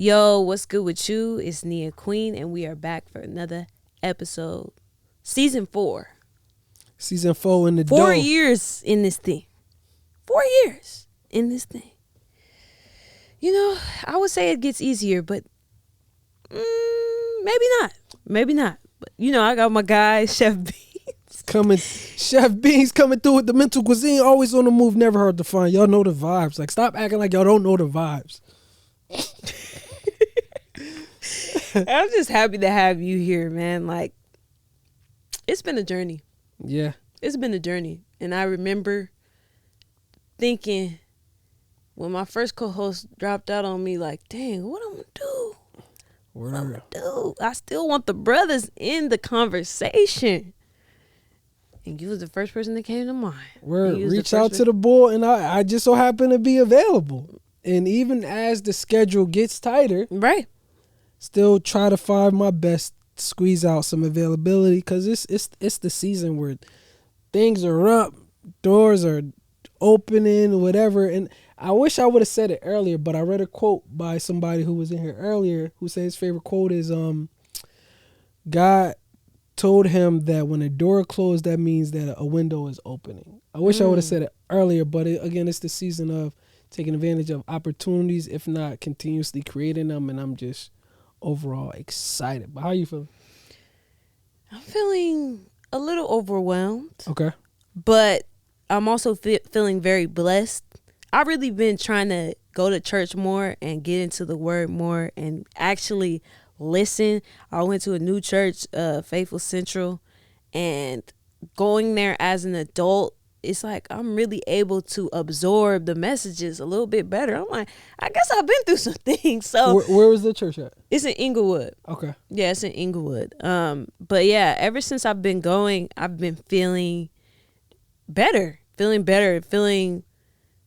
Yo, what's good with you? It's Nia Queen, and we are back for another episode. Season 4. Season 4 in the 4 dough. years in this thing. 4 years in this thing. You know, I would say it gets easier, but maybe not. Maybe not. But, you know, I got my guy, Chef Beanz. Chef Beanz coming through with the mental cuisine, always on the move, never hard to find. Y'all know the vibes. Like, stop acting like y'all don't know the vibes. I'm just happy to have you here, man. Like, it's been a journey. Yeah. It's been a journey. And I remember thinking when my first co-host dropped out on me, like, dang, what I'm going to do? What I'm gonna do? I still want the brothers in the conversation. And you was the first person that came to mind. Reach out to the boy, and I just so happen to be available. And even as the schedule gets tighter, right, still try to find my best, squeeze out some availability, because it's the season where things are up, doors are opening, whatever. And I wish I would have said it earlier, but I read a quote by somebody who was in here earlier who said his favorite quote is God told him that when a door closed, that means that a window is opening. I wish I would have said it earlier, but again, it's the season of taking advantage of opportunities, if not continuously creating them, and I'm just overall excited. But how are you feeling? I'm feeling a little overwhelmed. Okay. But I'm also feeling very blessed. I've really been trying to go to church more and get into the word more and actually listen. I went to a new church, Faithful Central, and going there as an adult, it's like I'm really able to absorb the messages a little bit better. I'm like, I guess I've been through some things. So where was the church at? It's in Inglewood. Okay. Yeah, it's in Inglewood. But yeah, ever since I've been going, I've been feeling better, feeling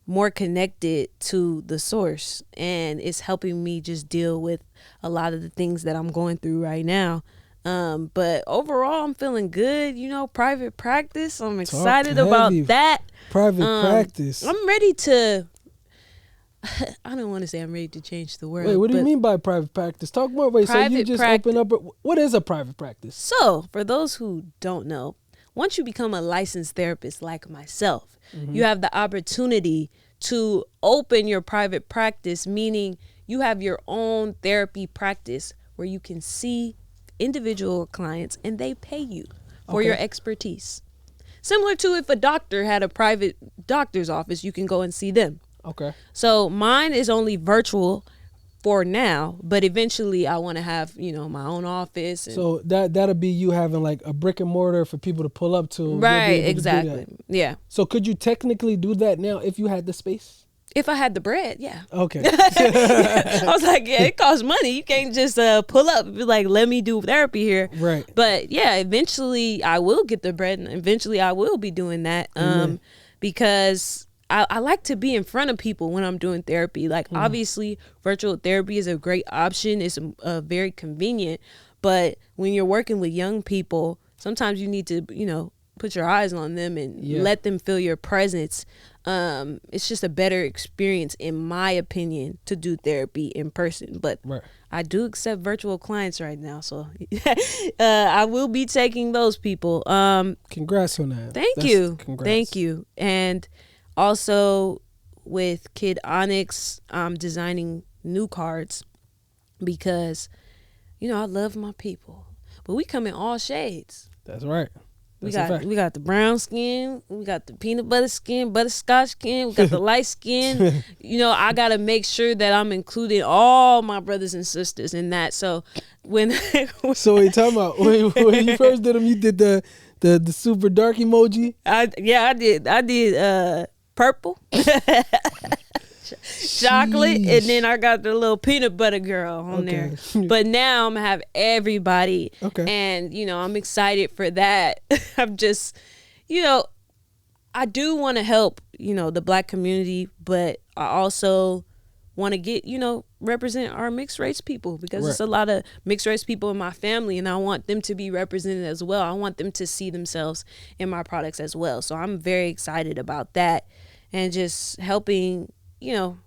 more connected to the source, and it's helping me just deal with a lot of the things that I'm going through right now. But overall, I'm feeling good. You know, private practice. I'm excited about that. Private practice. I'm ready to. I don't want to say I'm ready to change the world. Wait, what do you mean by private practice? Talk more. Wait, so you just open up. What is a private practice? So, for those who don't know, once you become a licensed therapist like myself, you have the opportunity to open your private practice, meaning you have your own therapy practice where you can see individual clients and they pay you for your expertise. Similar to if a doctor had a private doctor's office, you can go and see them. Okay. So mine is only virtual for now, but eventually I want to have, you know, my own office. So that'll be you having like a brick and mortar for people to pull up to. Right, exactly. Yeah. So could you technically do that now if you had the space? If I had the bread, yeah. Okay. I was like, yeah, it costs money. You can't just pull up and be like, let me do therapy here. Right. But yeah, eventually I will get the bread, and eventually I will be doing that because I like to be in front of people when I'm doing therapy. Like, obviously, virtual therapy is a great option. It's very convenient. But when you're working with young people, sometimes you need to, you know, put your eyes on them and let them feel your presence. It's just a better experience, in my opinion, to do therapy in person. But I do accept virtual clients right now, so I will be taking those people. Congrats on that. Thank you. And also with Kid Onyx, I'm designing new cards because, you know, I love my people, but we come in all shades. That's right. We got the brown skin, we got the peanut butter skin, butterscotch skin, we got the light skin. You know, I gotta make sure that I'm including all my brothers and sisters in that. So when so you talking about when you first did them, you did the super dark emoji? I did purple. Chocolate, and then I got the little peanut butter girl on there. But now I'm gonna have everybody, and you know, I'm excited for that. I'm just, you know, I do want to help, you know, the Black community, but I also want to get, you know, represent our mixed race people, because there's a lot of mixed race people in my family, and I want them to be represented as well. I want them to see themselves in my products as well. So I'm very excited about that, and just helping, you know,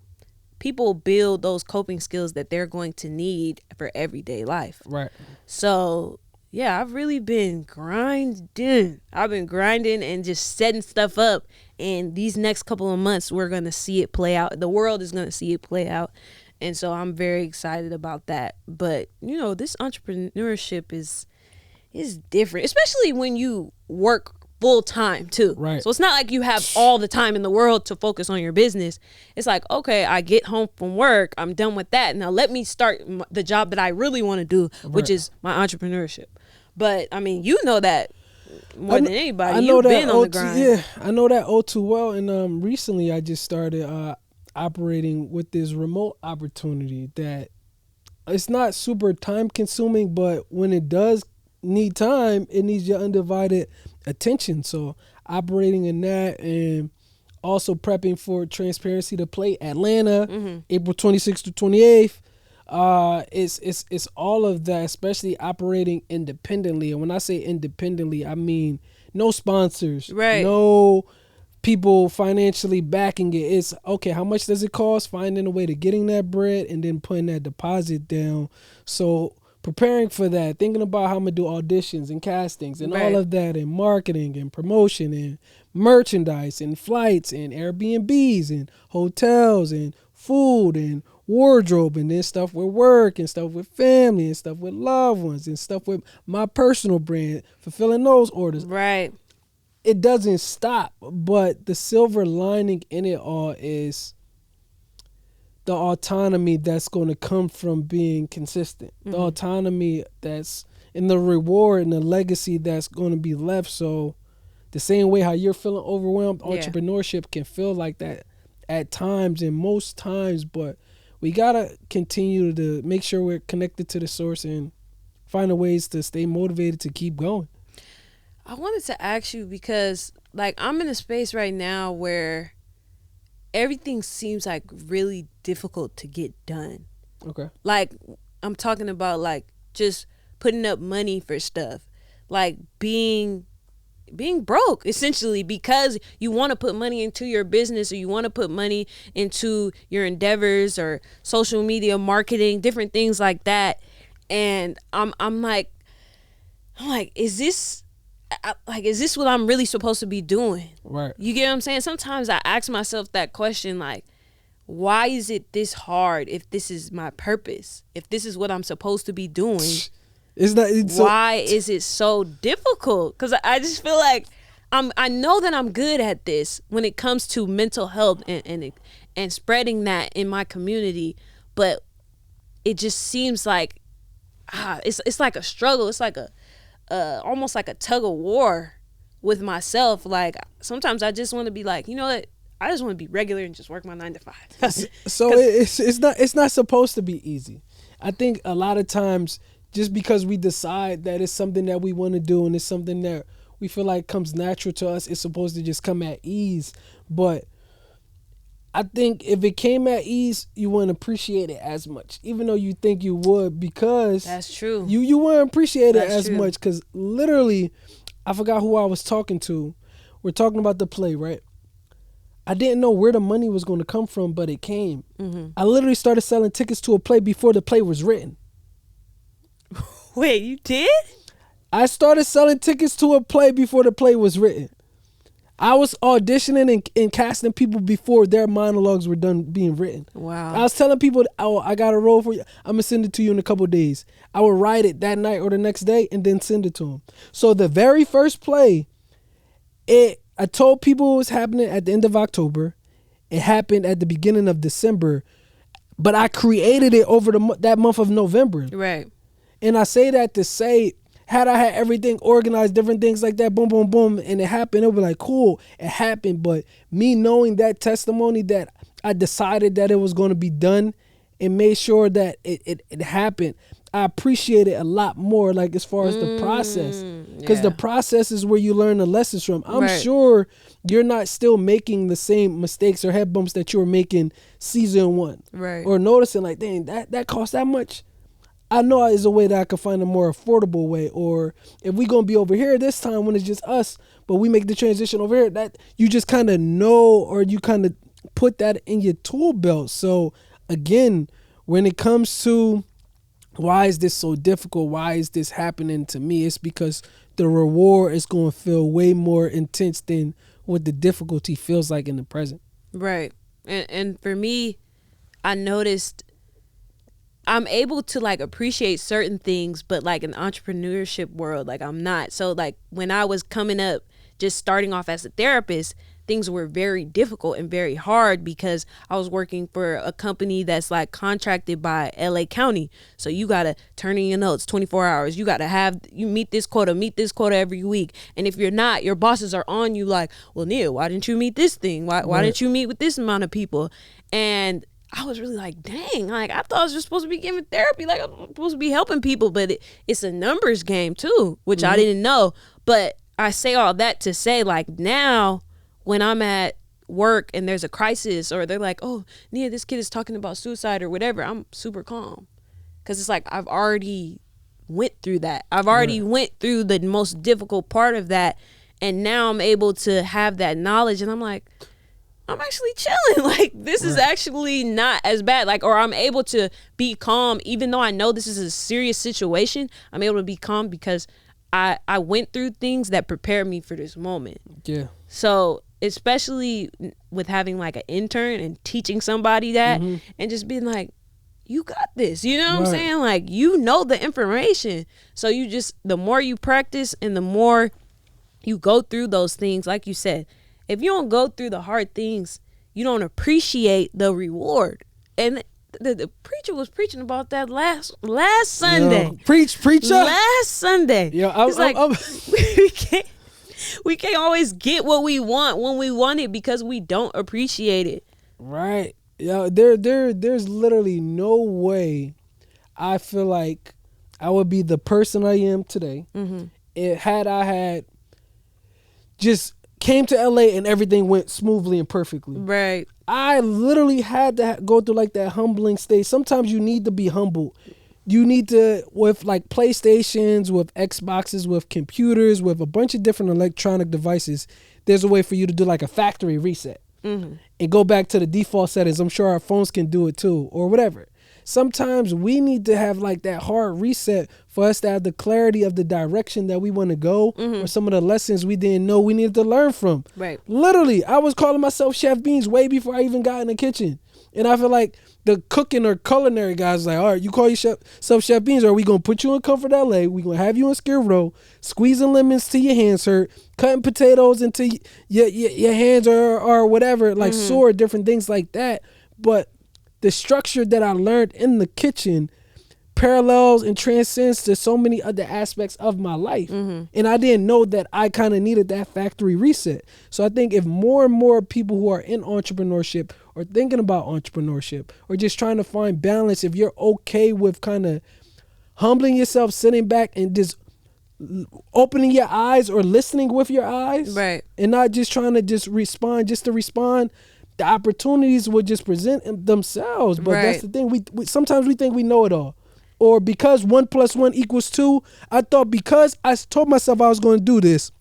people build those coping skills that they're going to need for everyday life. Right. So yeah, I've really been grinding. I've been grinding and just setting stuff up. And these next couple of months, we're going to see it play out. The world is going to see it play out. And so I'm very excited about that. But, you know, this entrepreneurship is different, especially when you work full time too. Right. So it's not like you have all the time in the world to focus on your business. It's like, okay, I get home from work, I'm done with that. Now let me start the job that I really want to do, which is my entrepreneurship. But I mean, you know that more than anybody. I know You've that been on the grind. Yeah, I know that all too well. And recently I just started operating with this remote opportunity that it's not super time consuming, but when it does need time, it needs your undivided attention. So operating in that, and also prepping for Transparency to Play Atlanta, April 26th to 28th. It's all of that, especially operating independently. And when I say independently, I mean no sponsors, right? No people financially backing it. It's okay, how much does it cost? Finding a way to getting that bread and then putting that deposit down. So preparing for that, thinking about how I'm going to do auditions and castings and all of that, and marketing and promotion and merchandise and flights and Airbnbs and hotels and food and wardrobe, and then stuff with work and stuff with family and stuff with loved ones and stuff with my personal brand, fulfilling those orders. Right. It doesn't stop, but the silver lining in it all is the autonomy that's going to come from being consistent, the autonomy that's in the reward and the legacy that's going to be left. So the same way how you're feeling overwhelmed, entrepreneurship can feel like that at times and most times, but we got to continue to make sure we're connected to the source and find ways to stay motivated to keep going. I wanted to ask you because, like, I'm in a space right now where everything seems like really difficult to get done. Okay. Like, I'm talking about, like, just putting up money for stuff, like being broke essentially, because you want to put money into your business, or you want to put money into your endeavors or social media marketing, different things like that. And I'm like, is this what I'm really supposed to be doing? Right. You get what I'm saying? Sometimes I ask myself that question, like, why is it this hard if this is my purpose? If this is what I'm supposed to be doing, why is it so difficult? Because I just feel like I know that I'm good at this when it comes to mental health and spreading that in my community, but it just seems like it's like a struggle. It's like almost like a tug of war with myself. Like, sometimes I just want to be like, you know what? I just want to be regular and just work my 9 to 5. So it's not supposed to be easy. I think a lot of times, just because we decide that it's something that we want to do and it's something that we feel like comes natural to us, it's supposed to just come at ease. But I think if it came at ease, you wouldn't appreciate it as much, even though you think you would, because that's true. You wouldn't appreciate it as much, because literally, I forgot who I was talking to. We're talking about the play, right? I didn't know where the money was going to come from, but it came. I literally started selling tickets to a play before the play was written. Wait, you did? I started selling tickets to a play before the play was written. I was auditioning and casting people before their monologues were done being written. Wow. I was telling people, oh, I got a role for you. I'm going to send it to you in a couple of days. I would write it that night or the next day and then send it to them. So the very first play, I told people it was happening at the end of October. It happened at the beginning of December. But I created it over that month of November. Right. And I say that to say, had I had everything organized, different things like that, boom, boom, boom, and it happened, it would be like, cool, it happened. But me knowing that testimony, that I decided that it was going to be done and made sure that it happened, I appreciate it a lot more, like, as far as the process. Because the process is where you learn the lessons from. I'm sure you're not still making the same mistakes or head bumps that you were making season 1. Right. Or noticing, like, dang, that cost that much. I know is a way that I could find a more affordable way. Or if we going to be over here this time when it's just us, but we make the transition over here, that you just kind of know, or you kind of put that in your tool belt. So again, when it comes to why is this so difficult? Why is this happening to me? It's because the reward is going to feel way more intense than what the difficulty feels like in the present. Right. And for me, I noticed I'm able to like appreciate certain things, but like in the entrepreneurship world, like I'm not. So like when I was coming up, just starting off as a therapist, things were very difficult and very hard because I was working for a company that's like contracted by LA County. So you got to turn in your notes 24 hours. You got to you meet this quota every week. And if you're not, your bosses are on you like, well, Nia, why didn't you meet this thing? Why didn't you meet with this amount of people? And I was really like, dang, like I thought I was just supposed to be giving therapy. Like I'm supposed to be helping people, but it's a numbers game too, which I didn't know. But I say all that to say like now when I'm at work and there's a crisis or they're like, oh, Nia, this kid is talking about suicide or whatever, I'm super calm. Because it's like I've already went through that. I've already went through the most difficult part of that. And now I'm able to have that knowledge. And I'm like, I'm actually chilling. Like, this is actually not as bad. Like, or I'm able to be calm. Even though I know this is a serious situation, I'm able to be calm because I went through things that prepared me for this moment. Yeah. So especially with having like an intern and teaching somebody that and just being like, you got this, you know what I'm saying? Like, you know the information. So you just, the more you practice and the more you go through those things, like you said, if you don't go through the hard things, you don't appreciate the reward. And the preacher was preaching about that last Sunday. Yo, preacher. Last Sunday. Yeah, it's like we can't always get what we want when we want it because we don't appreciate it. Right. Yeah, there's literally no way I feel like I would be the person I am today. Had I had just came to LA and everything went smoothly and perfectly. Right. I literally had to go through like that humbling stage. Sometimes you need to be humble. You need to, with like PlayStations, with Xboxes, with computers, with a bunch of different electronic devices, there's a way for you to do like a factory reset and go back to the default settings. I'm sure our phones can do it too, or whatever. Sometimes we need to have like that hard reset for us to have the clarity of the direction that we want to go or some of the lessons we didn't know we needed to learn from. Right. Literally, I was calling myself Chef Beanz way before I even got in the kitchen. And I feel like the cooking or culinary guys like, all right, you call yourself Chef Beanz, or are we going to put you in Comfort LA? We're going to have you in Skid Row, squeezing lemons till your hands hurt, cutting potatoes until your hands or whatever, like sore, different things like that. But the structure that I learned in the kitchen parallels and transcends to so many other aspects of my life. And I didn't know that I kind of needed that factory reset. So I think if more and more people who are in entrepreneurship or thinking about entrepreneurship or just trying to find balance, if you're okay with kind of humbling yourself, sitting back and just opening your eyes or listening with your eyes, right, and not just trying to just respond just to respond, the opportunities will just present themselves. But that's the thing. We sometimes we think we know it all. Or because 1 + 1 = 2, I thought because I told myself I was going to do this,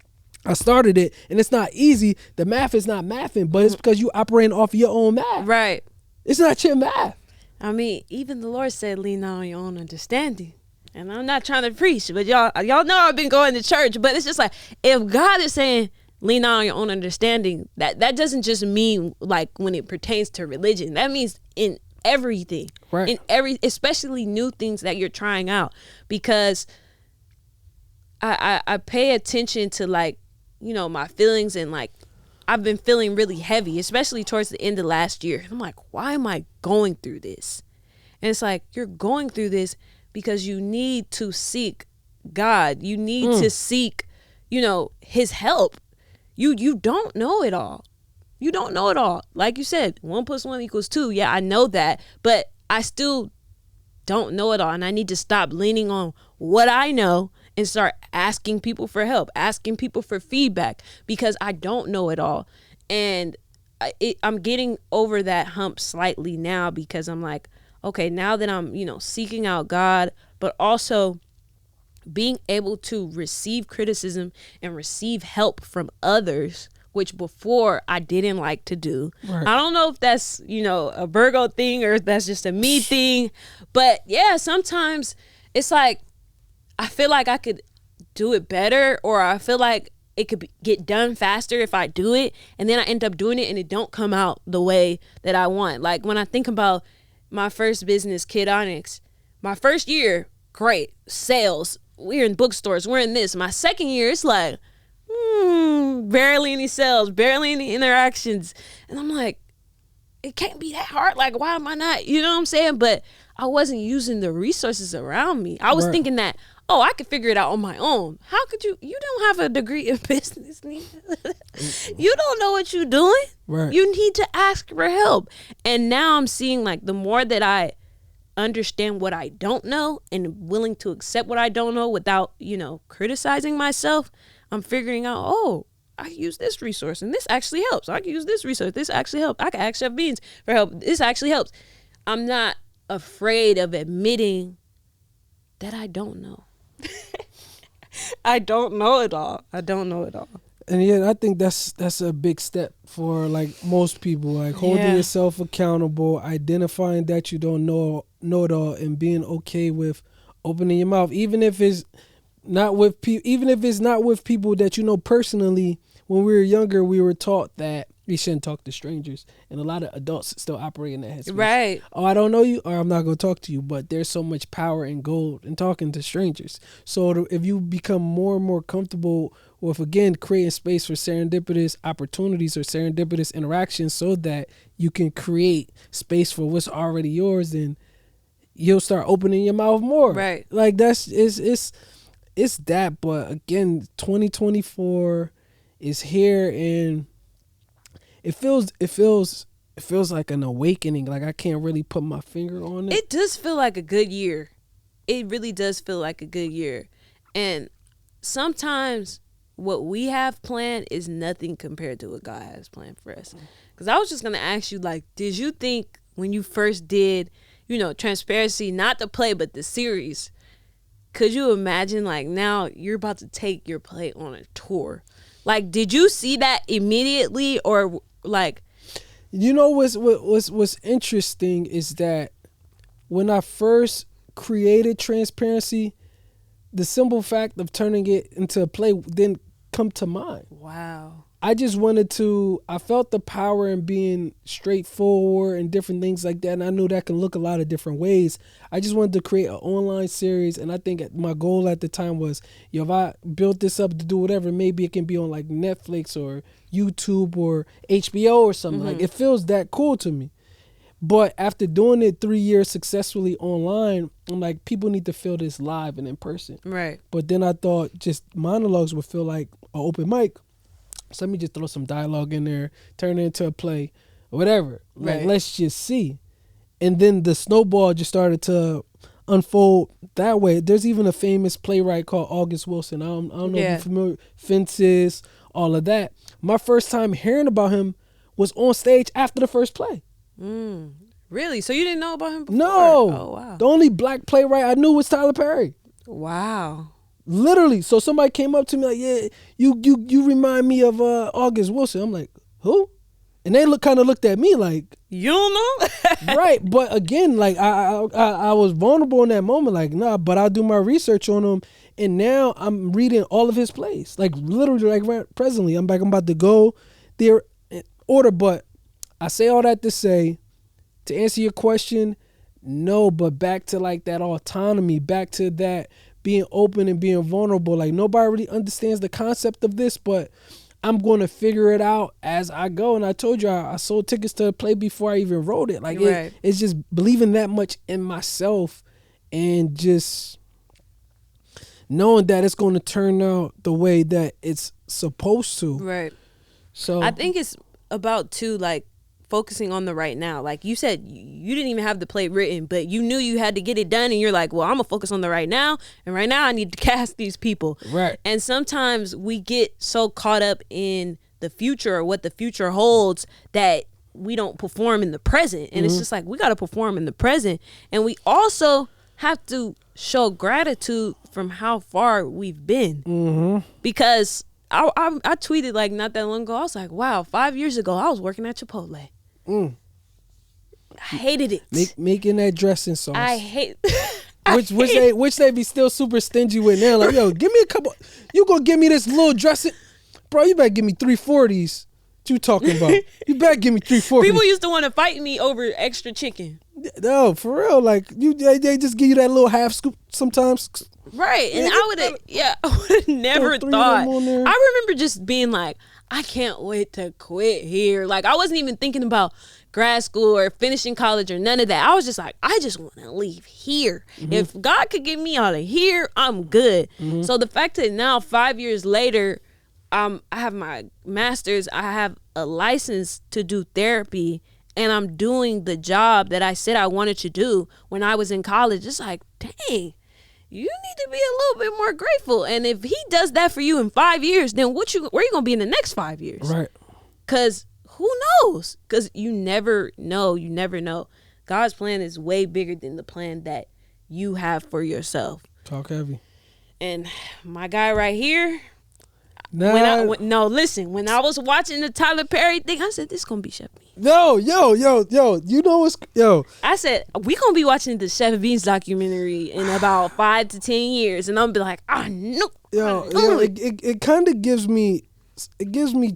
I started it, and it's not easy. The math is not mathing, but it's because you operating off your own math. Right. It's not your math. I mean, even the Lord said, lean not on your own understanding. And I'm not trying to preach, but y'all know I've been going to church. But it's just like, if God is saying, lean on your own understanding, that doesn't just mean like when it pertains to religion. That means in everything, right? Especially new things that you're trying out, because I pay attention to like, you know, my feelings, and like I've been feeling really heavy, especially towards the end of last year. I'm like, why am I going through this? And it's like, you're going through this because you need to seek God. You need to seek, you know, his help. You don't know it all. You don't know it all. Like you said, 1 + 1 = 2. Yeah, I know that, but I still don't know it all. And I need to stop leaning on what I know and start asking people for help, asking people for feedback, because I don't know it all. And I'm getting over that hump slightly now, because I'm like, okay, now that I'm, you know, seeking out God, but also being able to receive criticism and receive help from others which before I didn't like to do. Right. I don't know if that's, a Virgo thing or if that's just a me thing. But yeah, sometimes it's like I feel like I could do it better, or I feel like it could get done faster if I do it, and then I end up doing it and it don't come out the way that I want. Like when I think about my first business, Kid Onyx, my first year, great, sales, we're in bookstores, we're in this. My second year, it's like, barely any sales, barely any interactions. And I'm like, it can't be that hard. Like, why am I not, you know what I'm saying? But I wasn't using the resources around me. I was thinking that, I could figure it out on my own. How could you don't have a degree in business, Nia. You don't know what you're doing. Right. You need to ask for help. And now I'm seeing, like, the more that I understand what I don't know and willing to accept what I don't know without, criticizing myself, I'm figuring out, I can use this resource and this actually helps. I can use this resource. This actually helps. I can ask Chef Beanz for help. This actually helps. I'm not afraid of admitting that I don't know. I don't know it all. I don't know it all. And yeah, I think that's a big step for like most people, like holding yourself accountable, identifying that you don't know it all, and being okay with opening your mouth, even if it's not with people that you know personally. When we were younger, we were taught that we shouldn't talk to strangers, and a lot of adults still operate in that headspace. Right. Oh, I don't know you, or I'm not going to talk to you. But there's so much power and gold in talking to strangers. So if you become more and more comfortable with, again, creating space for serendipitous opportunities or serendipitous interactions, so that you can create space for what's already yours, then you'll start opening your mouth more. Right. Like it's that. But again, 2024 is here, and it feels like an awakening. Like I can't really put my finger on it. It does feel like a good year. It really does feel like a good year. And sometimes what we have planned is nothing compared to what God has planned for us. Because I was just going to ask you, like, did you think when you first did, Transparency, not the play, but the series, could you imagine, like, now you're about to take your play on a tour? Like, did you see that immediately, or like? What's interesting is that when I first created Transparency, the simple fact of turning it into a play didn't come to mind. Wow. I felt the power in being straightforward and different things like that. And I knew that can look a lot of different ways. I just wanted to create an online series. And I think my goal at the time was, if I built this up to do whatever, maybe it can be on like Netflix or YouTube or HBO or something. Like, it feels that cool to me. But after doing it 3 years successfully online, I'm like, people need to feel this live and in person. Right. But then I thought just monologues would feel like an open mic. So let me just throw some dialogue in there, turn it into a play, or whatever. Like, let's just see. And then the snowball just started to unfold that way. There's even a famous playwright called August Wilson. I don't know if you're familiar. Fences, all of that. My first time hearing about him was on stage after the first play. Really? So you didn't know about him before? No. Oh, wow. The only black playwright I knew was Tyler Perry. Wow. Literally. So somebody came up to me like, yeah, you remind me of August Wilson. I'm like, who? And they kind of looked at me like, you don't know? Right. But again, like I was vulnerable in that moment. Like, nah, but I'll do my research on him. And now I'm reading all of his plays. Like literally, like right presently. I'm about to go there in order. But I say all that to say, to answer your question, no, but back to like that autonomy, back to that being open and being vulnerable. Like nobody really understands the concept of this, but I'm going to figure it out as I go. And I told you, I sold tickets to the play before I even wrote it. Like it's just believing that much in myself and just knowing that it's going to turn out the way that it's supposed to. Right. So I think it's about too, like, focusing on the right now. Like you said, you didn't even have the play written, but you knew you had to get it done, and you're like, well, I'm gonna focus on the right now, and right now I need to cast these people. Right. And sometimes we get so caught up in the future or what the future holds that we don't perform in the present. And it's just like, we gotta perform in the present, and we also have to show gratitude from how far we've been. Because I tweeted like not that long ago. I was like, wow, 5 years ago I was working at Chipotle. I hated it. Making that dressing sauce. I hate. Which they be still super stingy with now. Like, yo, give me a couple. You gonna give me this little dressing, bro? You better give me 340s. What you talking about? You better give me 340s. People used to want to fight me over extra chicken. No, for real. Like they just give you that little half scoop sometimes. Right, and I would have never thought. I remember just being like, I can't wait to quit here. Like, I wasn't even thinking about grad school or finishing college or none of that. I was just like, I just want to leave here. If God could get me out of here, I'm good. So the fact that now 5 years later, I have my master's, I have a license to do therapy, and I'm doing the job that I said I wanted to do when I was in college. It's like, dang, you need to be a little bit more grateful. And if he does that for you in 5 years, then where you gonna be in the next 5 years? Right. Because who knows? Because you never know. You never know. God's plan is way bigger than the plan that you have for yourself. Talk heavy. And my guy right here, nah. when I was watching the Tyler Perry thing, I said, this is going to be Chef Beanz. Yo, you know what's, I said, we going to be watching the Chef Beanz documentary in about 5 to 10 years. And I'm going to be like, I know. It kind of gives me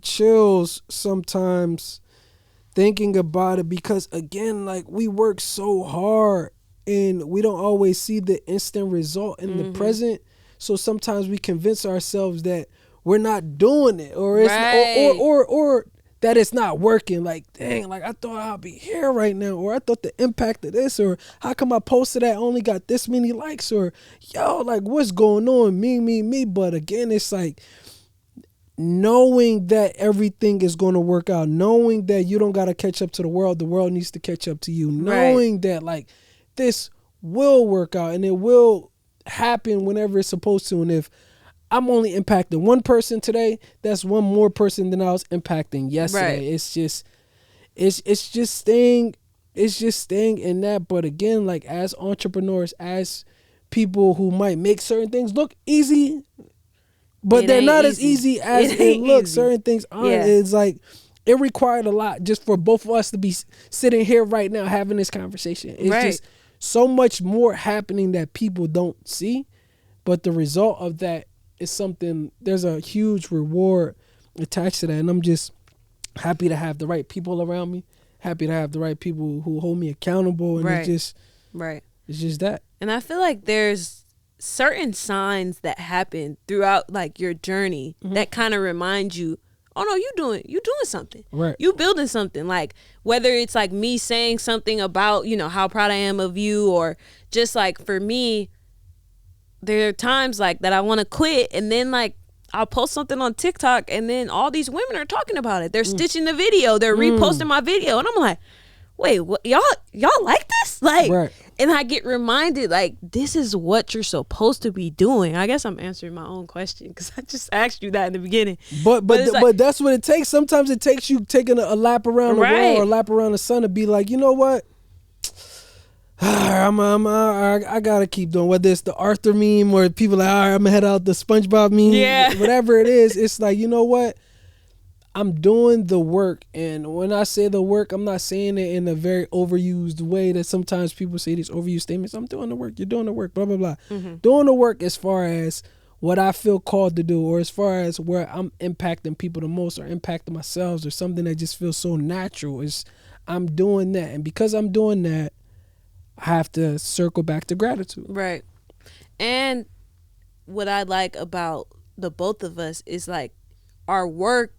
chills sometimes thinking about it, because again, like, we work so hard and we don't always see the instant result in the present. So sometimes we convince ourselves that we're not doing it, or it's or that it's not working. Like, dang, like I thought I'd be here right now, or I thought the impact of this, or how come I posted that only got this many likes, or yo, like what's going on? Me. But again, it's like knowing that everything is going to work out, knowing that you don't got to catch up to the world needs to catch up to you, knowing that like this will work out and it will happen whenever it's supposed to. And if I'm only impacting one person today, that's one more person than I was impacting yesterday. Right. It's just staying in that. But again, like as entrepreneurs, as people who might make certain things look easy, but they're not as easy as it looks. Certain things aren't. Yeah. It's like it required a lot just for both of us to be sitting here right now having this conversation. It's just so much more happening that people don't see, but the result of that is something. There's a huge reward attached to that, and I'm just happy to have the right people around me. Happy to have the right people who hold me accountable, and it's just that. And I feel like there's certain signs that happen throughout like your journey that kind of remind you, oh no, you doing something, right? You building something. Like whether it's like me saying something about, you know, how proud I am of you, or just like for me, there are times like that I want to quit, and then like I'll post something on TikTok, and then all these women are talking about it. They're stitching the video, they're reposting my video, and I'm like, wait, what, y'all like this? Like, and I get reminded, like, this is what you're supposed to be doing. I guess I'm answering my own question because I just asked you that in the beginning. But that's what it takes. Sometimes it takes you taking a lap around the world or a lap around the sun to be like, you know what? I gotta keep doing, whether it's the Arthur meme or people like, all right, I'm gonna head out the SpongeBob meme, whatever it is. It's like, you know what? I'm doing the work, and when I say the work, I'm not saying it in a very overused way that sometimes people say these overused statements. I'm doing the work, you're doing the work, blah, blah, blah. Doing the work as far as what I feel called to do, or as far as where I'm impacting people the most, or impacting myself, or something that just feels so natural, is I'm doing that. And because I'm doing that, I have to circle back to gratitude. Right. And what I like about the both of us is like our work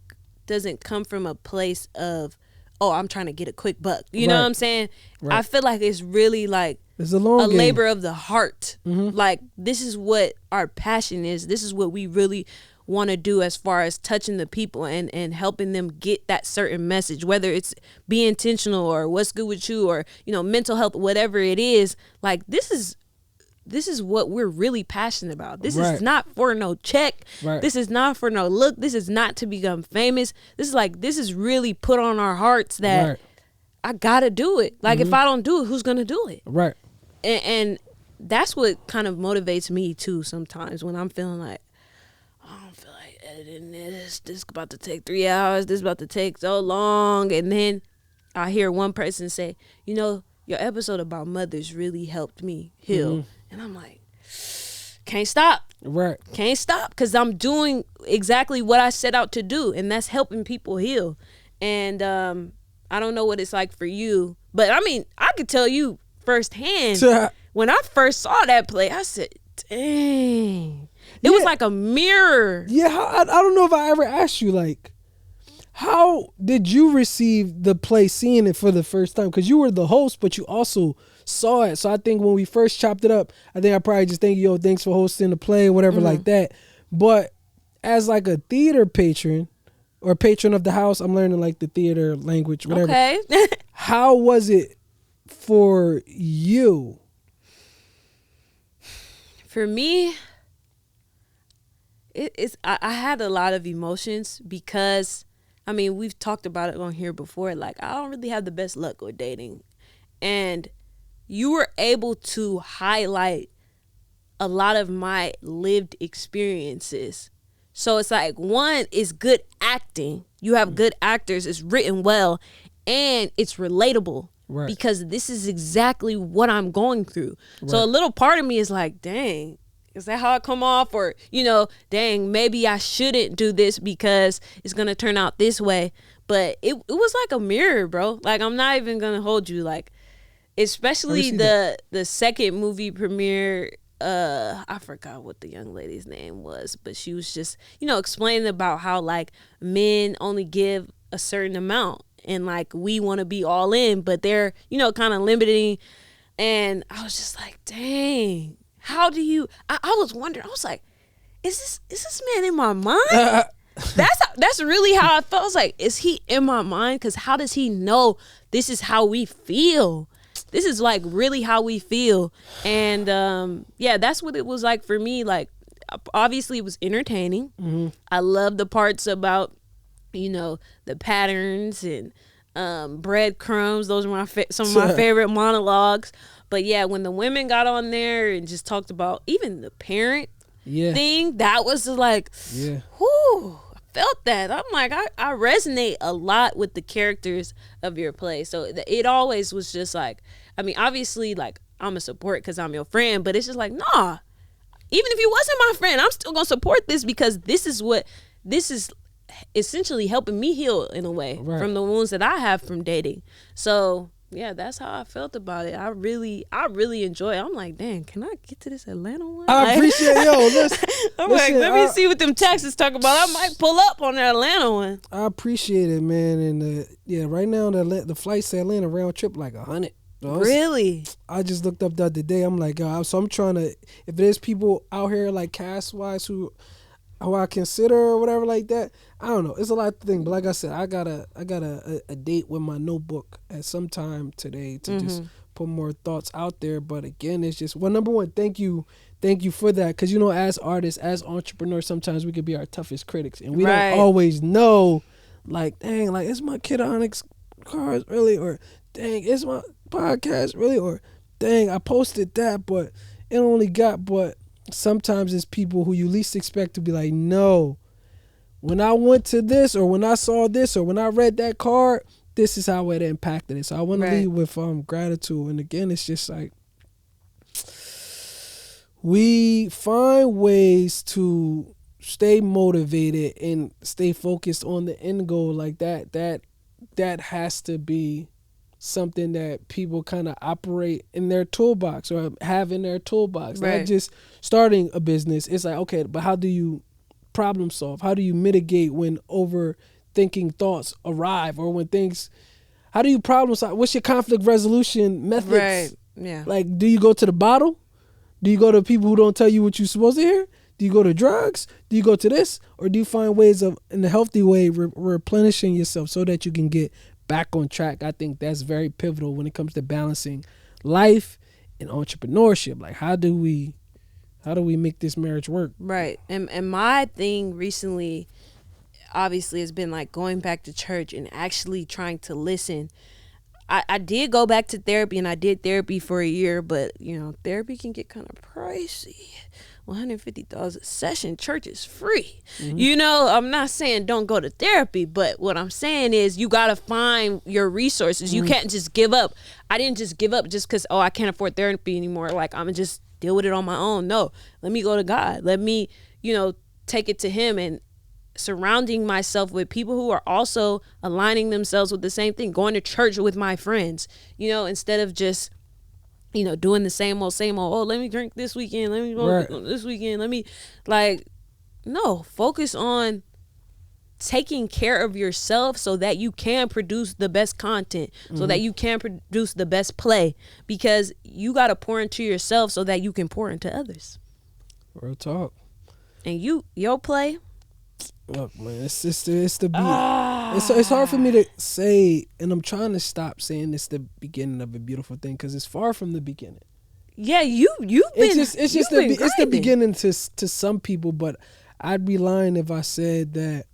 doesn't come from a place of, oh, I'm trying to get a quick buck. You know what I'm saying? I feel like it's really like it's a labor of the heart. Like this is what our passion is. This is what we really want to do as far as touching the people and helping them get that certain message, whether it's be intentional or what's good with you, or, you know, mental health, whatever it is. Like this is what we're really passionate about. This is not for no check. This is not for no look. This is not to become famous. This is really put on our hearts that I gotta do it. Like if I don't do it, who's gonna do it? Right. And that's what kind of motivates me too sometimes when I'm feeling like, oh, I'm feel like editing this. This is about to take 3 hours. This is about to take so long. And then I hear one person say, your episode about mothers really helped me heal. And I'm like, can't stop. Right. Can't stop because I'm doing exactly what I set out to do, and that's helping people heal. And I don't know what it's like for you, but I mean, I could tell you firsthand. When I first saw that play, I said, dang. It was like a mirror. Yeah, I don't know if I ever asked you, like, how did you receive the play, seeing it for the first time? Because you were the host, but you also saw it. So I think when we first chopped it up, I think I probably just thank you, thanks for hosting the play, whatever like that. But as like a theater patron or patron of the house, I'm learning like the theater language, whatever. Okay. How was it for you? For me, I had a lot of emotions because, I mean, we've talked about it on here before. Like, I don't really have the best luck with dating. And you were able to highlight a lot of my lived experiences. So it's like, one is good acting. You have good actors. It's written well. And it's relatable. Right. Because this is exactly what I'm going through. Right. So a little part of me is like, dang, is that how I come off? Or, dang, maybe I shouldn't do this because it's going to turn out this way. But it was like a mirror, bro. Like, I'm not even going to hold you. Like, especially the second movie premiere, I forgot what the young lady's name was, but she was just, explaining about how, like, men only give a certain amount. And like, we want to be all in, but they're, kind of limiting. And I was just like, dang, how do you, I was wondering, I was like, is this man in my mind? That's really how I felt. I was like, is he in my mind? Because how does he know this is how we feel? This is like really how we feel. And that's what it was like for me. Like, obviously it was entertaining. Mm-hmm. I love the parts about, the patterns and breadcrumbs. Those are some of my favorite monologues. But yeah, when the women got on there and just talked about even the parent thing, that was like, whoo, I felt that. I'm like, I resonate a lot with the characters of your play. So it always was just like, I mean, obviously, like, I'm a support because I'm your friend, but it's just like, nah, even if you wasn't my friend, I'm still going to support this because this is essentially helping me heal in a way from the wounds that I have from dating. So yeah, that's how I felt about it. I really enjoy it. I'm like, dang, can I get to this Atlanta one? I appreciate listen, I'm like, let me see what them taxes talk about. I might pull up on the Atlanta one. I appreciate it, man. And right now the flights to Atlanta round trip like 100. Really? I just looked up the other day. I'm like, so I'm trying to, if there's people out here like cast wise who I consider or whatever like that, I don't know. It's a lot to think, but like I said, I got a date with my notebook at some time today to just put more thoughts out there. But again, it's just, well, number one, thank you for that, because as artists, as entrepreneurs, sometimes we could be our toughest critics, and we don't always know, like, dang, like, is my Kid Onyx cars really, or dang, is my podcast really, or dang, I posted that, but it only got, but sometimes it's people who you least expect to be like, no, when I went to this, or when I saw this, or when I read that card, this is how it impacted it. So I want to leave with gratitude. And again, it's just like, we find ways to stay motivated and stay focused on the end goal. Like that has to be something that people kind of operate in their toolbox or have in their toolbox. Not just starting a business. It's like, okay, but how do you problem solve? How do you mitigate when overthinking thoughts arrive, or when things, how do you problem solve? What's your conflict resolution methods? Right. Yeah. Like, do you go to the bottle? Do you go to people who don't tell you what you're supposed to hear? Do you go to drugs? Do you go to this? Or do you find ways of, in a healthy way, replenishing yourself so that you can get back on track? I think that's very pivotal when it comes to balancing life and entrepreneurship. Like, how do we make this marriage work? Right. And my thing recently, obviously, has been like going back to church and actually trying to listen. I did go back to therapy, and I did therapy for a year, but therapy can get kind of pricey. $150 a session. Church is free. You know, I'm not saying don't go to therapy, but what I'm saying is you got to find your resources. You can't just give up. I didn't just give up just because, I can't afford therapy anymore. Like, I'm going to just deal with it on my own. No, let me go to God. Let me, take it to him, and surrounding myself with people who are also aligning themselves with the same thing, going to church with my friends, instead of just, doing the same old, oh, let me drink this weekend. Let me go this weekend. Let me no, focus on taking care of yourself so that you can produce the best content, so that you can produce the best play, because you got to pour into yourself so that you can pour into others. Real talk. And your play. Look, man, it's the beat. It's hard for me to say, and I'm trying to stop saying it's the beginning of a beautiful thing, because it's far from the beginning. Yeah, you've been. It's the beginning to some people, but I'd be lying if I said that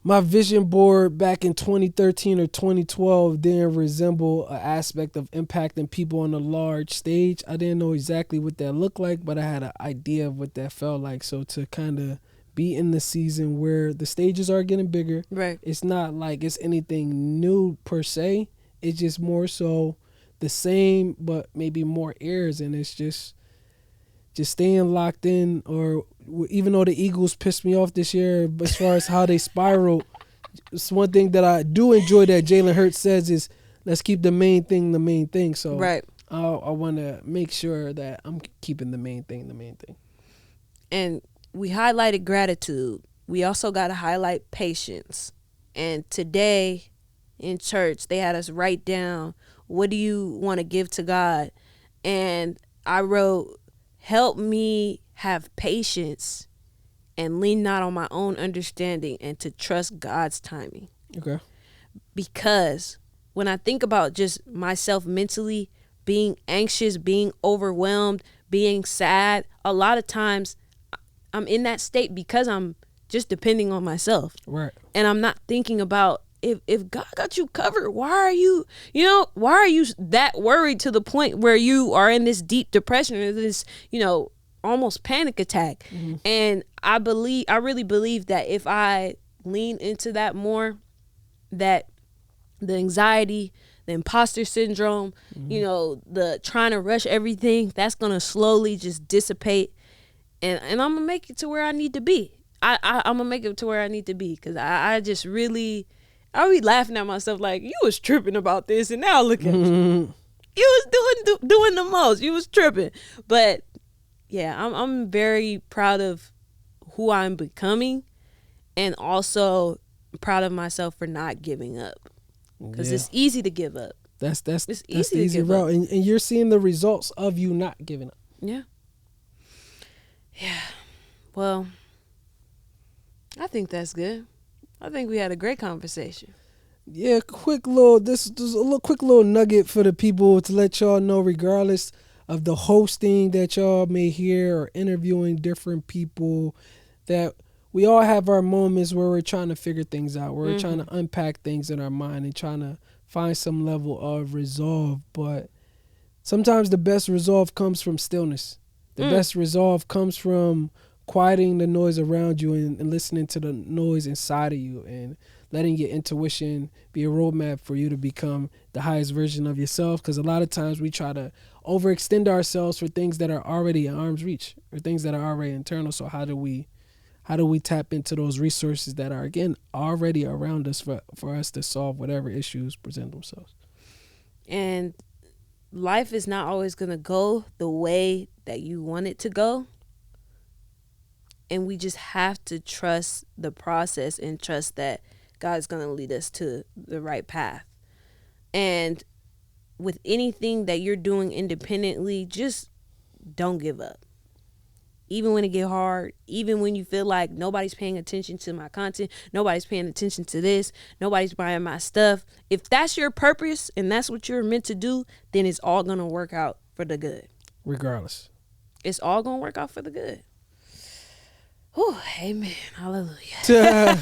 my vision board back in 2013 or 2012 didn't resemble an aspect of impacting people on a large stage. I didn't know exactly what that looked like, but I had an idea of what that felt like. So to kind of be in the season where the stages are getting bigger, right? It's not like it's anything new per se. It's just more so the same, but maybe more airs, and it's just staying locked in. Or even though the Eagles pissed me off this year, but as far as how they spiral, it's one thing that I do enjoy that Jalen Hurts says is, let's keep the main thing the main thing. So right. I want to make sure that I'm keeping the main thing the main thing. And we highlighted gratitude. We also got to highlight patience. And today in church, they had us write down, what do you want to give to God? And I wrote, help me have patience and lean not on my own understanding, and to trust God's timing. Okay. Because when I think about just myself mentally being anxious, being overwhelmed, being sad, a lot of times I'm in that state because I'm just depending on myself. Right. And I'm not thinking about, if God got you covered, why are you that worried to the point where you are in this deep depression or this, almost panic attack? Mm-hmm. And I really believe that if I lean into that more, that the anxiety, the imposter syndrome, the trying to rush everything, that's going to slowly just dissipate. And I'm going to make it to where I need to be. I'm going to make it to where I need to be, because I just really, I'll be laughing at myself like, you was tripping about this, and now look at you. You was doing the most. You was tripping. But yeah, I'm very proud of who I'm becoming, and also proud of myself for not giving up, because it's easy to give up. That's the easy route, and you're seeing the results of you not giving up. Yeah. Well, I think that's good. I think we had a great conversation. Yeah, quick little nugget for the people to let y'all know, regardless of the hosting that y'all may hear or interviewing different people, that we all have our moments where we're trying to figure things out. We're trying to unpack things in our mind and trying to find some level of resolve. But sometimes the best resolve comes from stillness. The best resolve comes from quieting the noise around you and listening to the noise inside of you, and letting your intuition be a roadmap for you to become the highest version of yourself. Because a lot of times we try to overextend ourselves for things that are already in arm's reach, or things that are already internal. So how do we tap into those resources that are, again, already around us for us to solve whatever issues present themselves? And life is not always going to go the way that you want it to go. And we just have to trust the process and trust that God's going to lead us to the right path. And with anything that you're doing independently, just don't give up. Even when it get hard, even when you feel like nobody's paying attention to my content, nobody's paying attention to this, nobody's buying my stuff. If that's your purpose and that's what you're meant to do, then it's all going to work out for the good. Regardless. It's all going to work out for the good. Whew, amen. Hallelujah.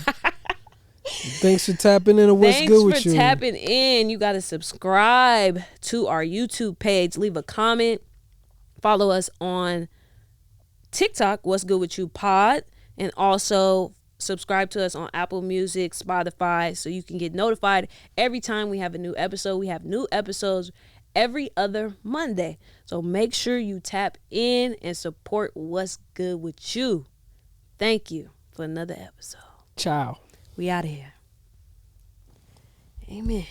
Thanks for tapping in. What's good with you? Thanks for tapping in. You got to subscribe to our YouTube page. Leave a comment. Follow us on TikTok, What's Good With You Pod, and also subscribe to us on Apple Music, Spotify, so you can get notified every time we have a new episode. We have new episodes every other Monday. So make sure you tap in and support What's Good With You. Thank you for another episode. Ciao. We out of here. Amen.